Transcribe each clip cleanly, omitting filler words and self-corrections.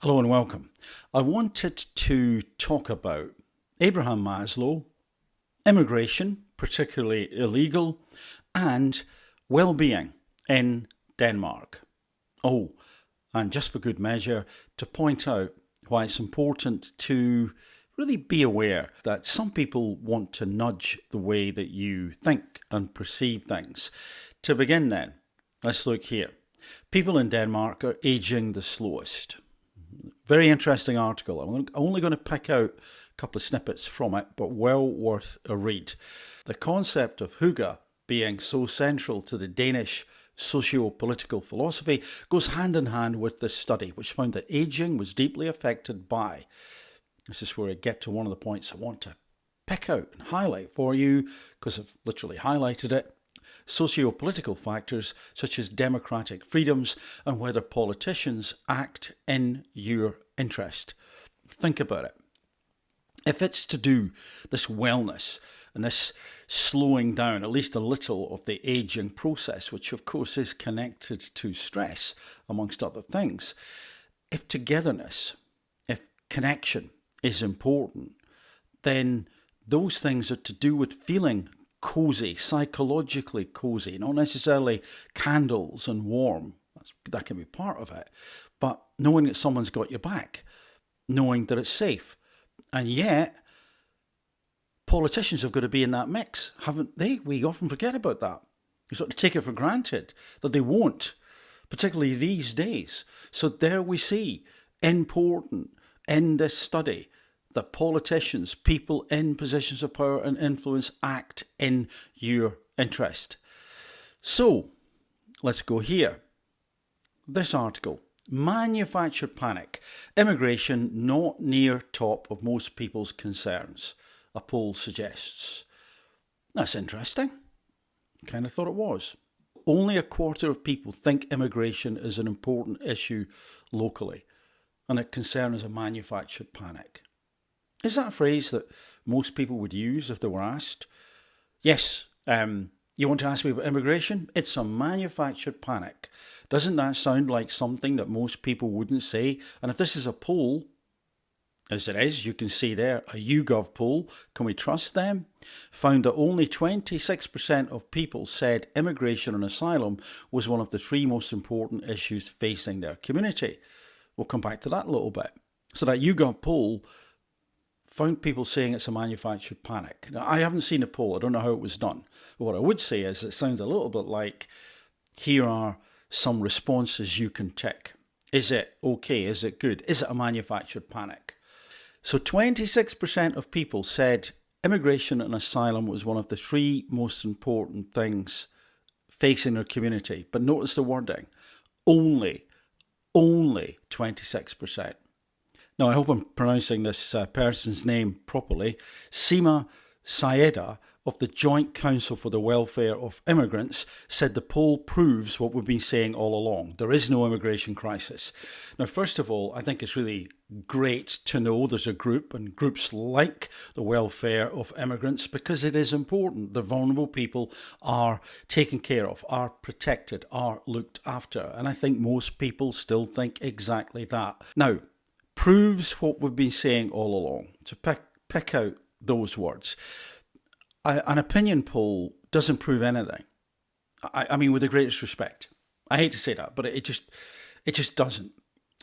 Hello and welcome. I wanted to talk about Abraham Maslow, immigration, particularly illegal, and well-being in Denmark. Oh, and just for good measure, to point out why it's important to really be aware that some people want to nudge the way that you think and perceive things. To begin then, let's look here. People in Denmark are aging the slowest. Very interesting article. I'm only going to pick out a couple of snippets from it, but well worth a read. The concept of hygge being so central to the Danish socio-political philosophy goes hand in hand with this study, which found that aging was deeply affected by, this is where I get to one of the points I want to pick out and highlight for you, because I've literally highlighted it, socio-political factors such as democratic freedoms and whether politicians act in your interest. Think about it. If it's to do this wellness and this slowing down at least a little of the aging process, which of course is connected to stress amongst other things, if togetherness, if connection is important, then those things are to do with feeling cozy, psychologically cozy, not necessarily candles and warm. That can be part of it. But knowing that someone's got your back, knowing that it's safe. And yet, politicians have got to be in that mix, haven't they? We often forget about that. We sort of take it for granted that they won't, particularly these days. So there we see, important in this study, that politicians, people in positions of power and influence, act in your interest. So, let's go here. This article, Manufactured Panic, Immigration Not Near Top of Most People's Concerns, a poll suggests. That's interesting. Kind of thought it was. Only a quarter of people think immigration is an important issue locally, and a concern is a manufactured panic. Is that a phrase that most people would use if they were asked? Yes, you want to ask me about immigration? It's a manufactured panic. Doesn't that sound like something that most people wouldn't say? And if this is a poll, as it is, you can see there, a YouGov poll, can we trust them? Found that only 26% of people said immigration and asylum was one of the three most important issues facing their community. We'll come back to that a little bit. So that YouGov poll found people saying it's a manufactured panic. Now, I haven't seen a poll. I don't know how it was done. But what I would say is it sounds a little bit like, here are some responses you can tick. Is it okay? Is it good? Is it a manufactured panic? So 26% of people said immigration and asylum was one of the three most important things facing their community. But notice the wording. Only 26%. Now, I hope I'm pronouncing this person's name properly. Seema Sayeda of the Joint Council for the Welfare of Immigrants said the poll proves what we've been saying all along. There is no immigration crisis. Now, first of all, I think it's really great to know there's a group and groups like the welfare of immigrants, because it is important. The vulnerable people are taken care of, are protected, are looked after. And I think most people still think exactly that. Now, proves what we've been saying all along. To pick out those words. An opinion poll doesn't prove anything. I mean, with the greatest respect. I hate to say that, but it just doesn't.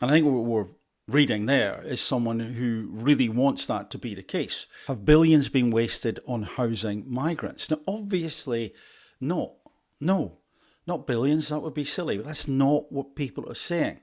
And I think what we're reading there is someone who really wants that to be the case. Have billions been wasted on housing migrants? Now, obviously, no, not billions. That would be silly. But that's not what people are saying.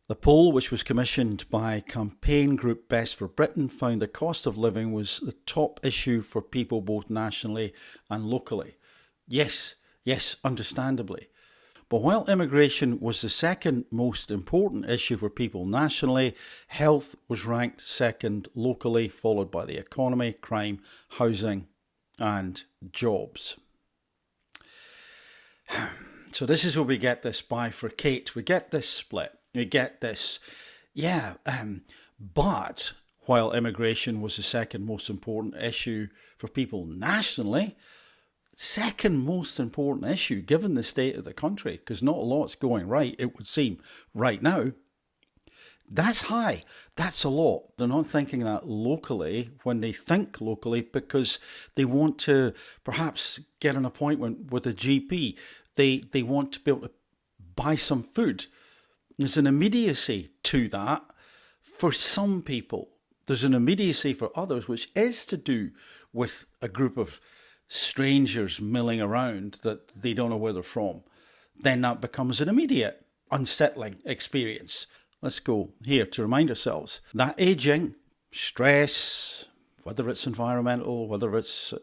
The poll, which was commissioned by campaign group Best for Britain, found the cost of living was the top issue for people both nationally and locally. Yes, understandably. But while immigration was the second most important issue for people nationally, health was ranked second locally, followed by the economy, crime, housing, and jobs. So this is where we get this bifurcate, we get this split. You get this, but while immigration was the second most important issue for people nationally, second most important issue given the state of the country, because not a lot's going right, it would seem, right now, That's high. That's a lot. They're not thinking that locally when they think locally because they want to perhaps get an appointment with a GP. They want to be able to buy some food. There's an immediacy to that for some people. There's an immediacy for others, which is to do with a group of strangers milling around that they don't know where they're from. Then that becomes an immediate, unsettling experience. Let's go here to remind ourselves that aging, stress, whether it's environmental, whether it's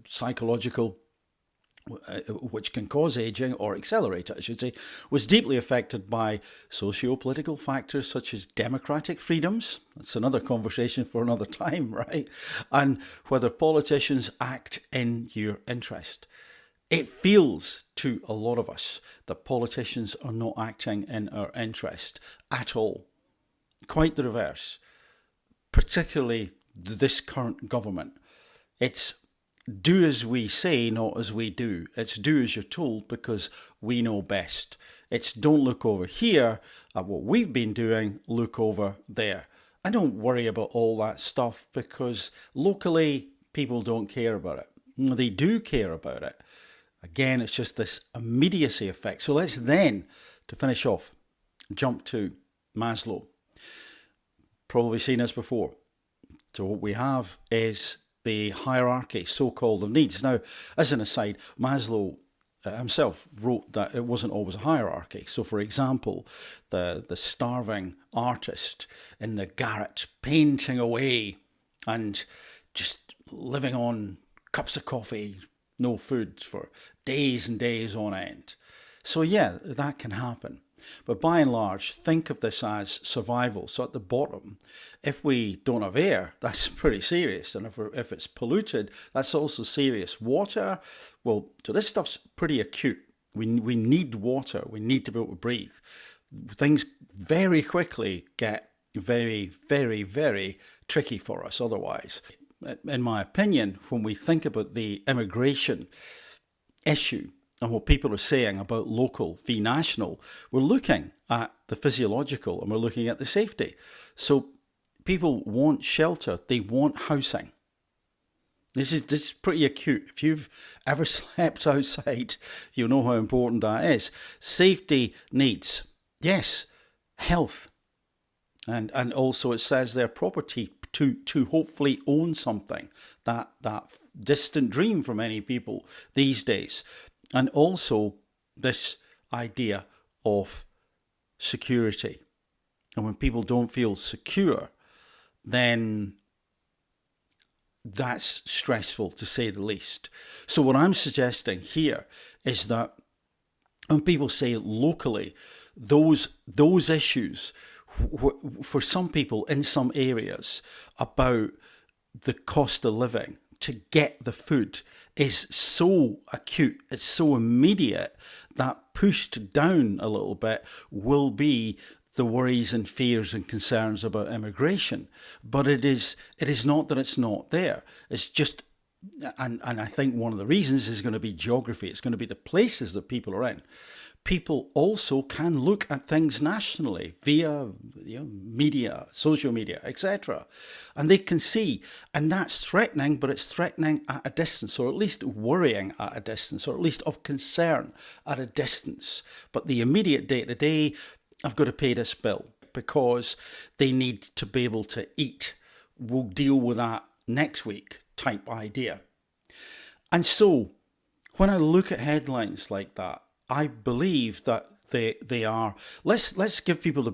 psychological, which can cause aging or accelerate it, I should say, was deeply affected by socio-political factors such as democratic freedoms. That's another conversation for another time, right? And whether politicians act in your interest. It feels to a lot of us that politicians are not acting in our interest at all. Quite the reverse, particularly this current government. It's do as we say, not as we do. It's do as you're told because we know best. It's don't look over here at what we've been doing, look over there. And don't worry about all that stuff because locally people don't care about it. They do care about it. Again, it's just this immediacy effect. So let's then, to finish off, jump to Maslow. Probably seen this before. So what we have is the hierarchy, so-called, of needs. Now, as an aside, Maslow himself wrote that it wasn't always a hierarchy. So, for example, the starving artist in the garret painting away and just living on cups of coffee, no food for days and days on end. So yeah, that can happen. But by and large, think of this as survival. So at the bottom, if we don't have air, that's pretty serious. And if it's polluted, that's also serious. Water, well, so this stuff's pretty acute. We need water. We need to be able to breathe. Things very quickly get very, very, very tricky for us otherwise. In my opinion, when we think about the immigration issue, and what people are saying about local v national, we're looking at the physiological and we're looking at the safety. So people want shelter, they want housing. This is pretty acute. If you've ever slept outside, you know how important that is. Safety needs, yes, health. And also it says their property to hopefully own something, that distant dream for many people these days. And also this idea of security. And when people don't feel secure, then that's stressful to say the least. So what I'm suggesting here is that when people say locally, those issues for some people in some areas about the cost of living to get the food is so acute, it's so immediate, that pushed down a little bit will be the worries and fears and concerns about immigration. But it is not that it's not there. It's just, and I think one of the reasons is going to be geography. It's going to be the places that people are in. People also can look at things nationally via media, social media, etc. And they can see, and that's threatening, but it's threatening at a distance, or at least worrying at a distance, or at least of concern at a distance. But the immediate day-to-day, I've got to pay this bill because they need to be able to eat. We'll deal with that next week type idea. And so when I look at headlines like that, I believe that they are, let's give people the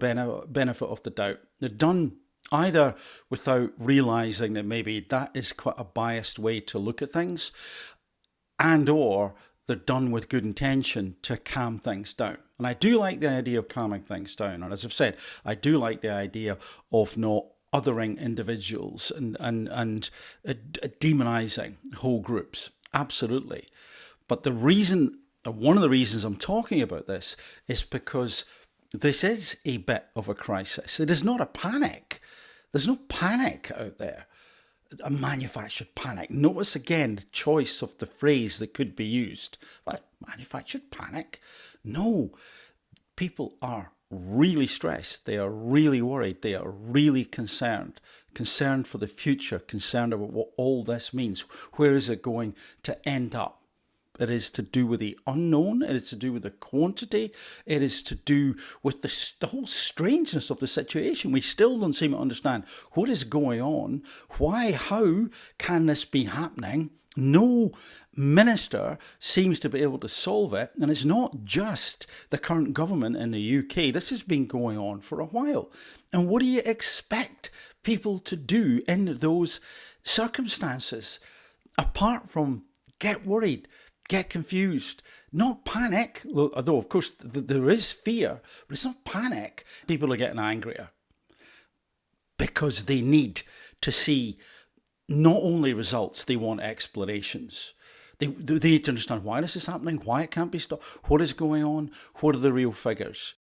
benefit of the doubt. They're done either without realising that maybe that is quite a biased way to look at things, and or they're done with good intention to calm things down. And I do like the idea of calming things down. And as I've said, I do like the idea of not othering individuals and demonising whole groups. Absolutely. But one of the reasons I'm talking about this is because this is a bit of a crisis. It is not a panic. There's no panic out there, a manufactured panic. Notice again the choice of the phrase that could be used. What, manufactured panic? No, people are really stressed. They are really worried. They are really concerned for the future, concerned about what all this means. Where is it going to end up? It is to do with the unknown. It is to do with the quantity. It is to do with the whole strangeness of the situation. We still don't seem to understand what is going on. Why, how can this be happening? No minister seems to be able to solve it. And it's not just the current government in the UK. This has been going on for a while. And what do you expect people to do in those circumstances? Apart from get worried, get confused, not panic, although of course there is fear, but it's not panic. People are getting angrier because they need to see not only results, they want explanations. They need to understand why this is happening, why it can't be stopped, what is going on, what are the real figures.